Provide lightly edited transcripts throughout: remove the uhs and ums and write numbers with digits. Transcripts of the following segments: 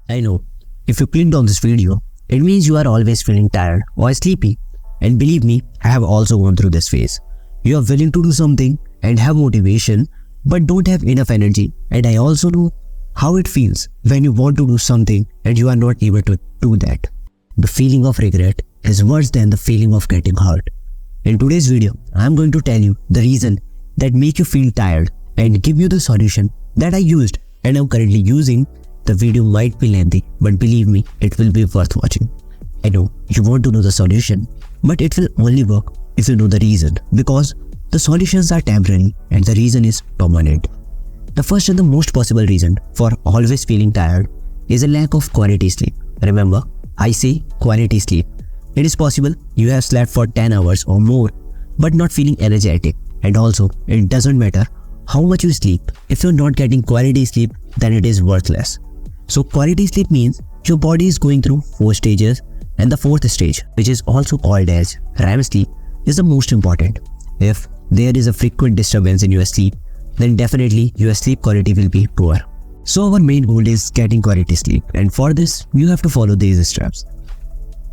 I know, if you clicked on this video, it means you are always feeling tired or sleepy. And believe me, I have also gone through this phase. You are willing to do something and have motivation but don't have enough energy. And I also know how it feels when you want to do something and you are not able to do that. The feeling of regret is worse than the feeling of getting hurt. In today's video, I am going to tell you the reason that make you feel tired and give you the solution that I used and am currently using. The video might be lengthy, but believe me, it will be worth watching. I know you want to know the solution, but it will only work if you know the reason, because the solutions are temporary and the reason is permanent. The first and the most possible reason for always feeling tired is a lack of quality sleep. Remember, I say quality sleep. It is possible you have slept for 10 hours or more but not feeling energetic, and also it doesn't matter how much you sleep. If you're not getting quality sleep, then it is worthless. So quality sleep means your body is going through 4 stages, and the 4th stage, which is also called as REM sleep, is the most important. If there is a frequent disturbance in your sleep, then definitely your sleep quality will be poor. So our main goal is getting quality sleep, and for this you have to follow these steps.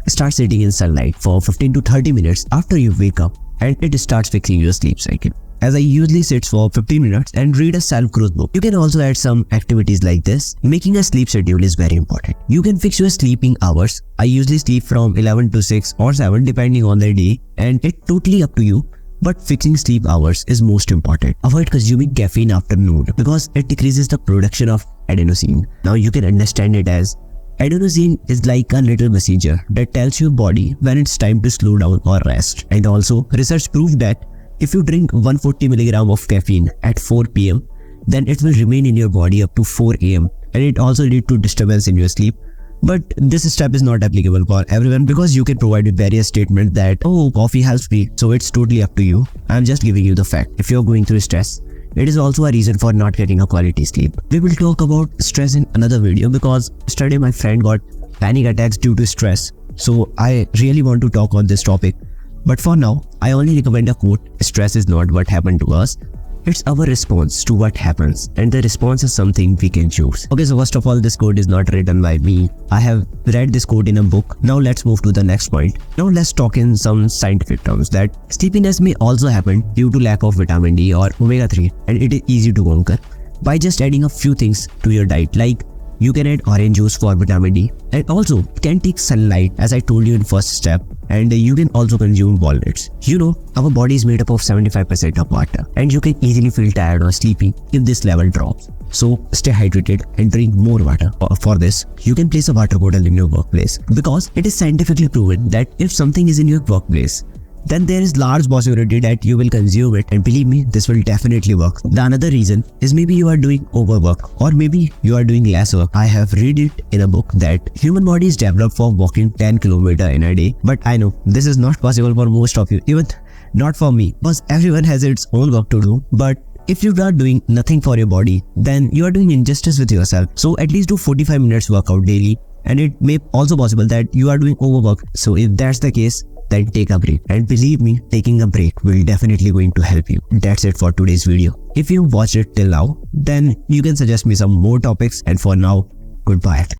Start sitting in sunlight for 15 to 30 minutes after you wake up, and it starts fixing your sleep cycle. As I usually sit for 15 minutes and read a self-growth book. You can also add some activities like this. Making a sleep schedule is very important. You can fix your sleeping hours. I usually sleep from 11 to 6 or 7 depending on the day, and it's totally up to you. But fixing sleep hours is most important. Avoid consuming caffeine after noon because it decreases the production of adenosine. Now you can understand it as adenosine is like a little messenger that tells your body when it's time to slow down or rest. And also, research proved that if you drink 140 mg of caffeine at 4 p.m, then it will remain in your body up to 4 a.m. and it also leads to disturbance in your sleep. But this step is not applicable for everyone because you can provide with various statements that, oh, coffee helps me. So it's totally up to you. I'm just giving you the fact. If you're going through stress, it is also a reason for not getting a quality sleep. We will talk about stress in another video because yesterday my friend got panic attacks due to stress. So I really want to talk on this topic. But for now, I only recommend a quote: stress is not what happened to us. It's our response to what happens, and the response is something we can choose. Okay, so first of all, this quote is not written by me. I have read this quote in a book. Now let's move to the next point. Now let's talk in some scientific terms that sleepiness may also happen due to lack of vitamin D or omega-3, and it is easy to conquer by just adding a few things to your diet, like you can add orange juice for vitamin D, and also can take sunlight as I told you in first step, and you can also consume walnuts. You know, our body is made up of 75% of water, and you can easily feel tired or sleepy if this level drops. So stay hydrated and drink more water. For this, you can place a water bottle in your workplace because it is scientifically proven that if something is in your workplace, then there is large possibility that you will consume it, and believe me, this will definitely work. The another reason is maybe you are doing overwork or maybe you are doing less work. I have read it in a book that human body is developed for walking 10 km in a day, but I know this is not possible for most of you, even not for me, because everyone has its own work to do. But if you are doing nothing for your body, then you are doing injustice with yourself. So at least do 45 minutes workout daily, and it may also possible that you are doing overwork. So if that's the case, then take a break, and believe me, taking a break will definitely going to help you. That's it for today's video. If you watched it till now, then you can suggest me some more topics, and for now, goodbye.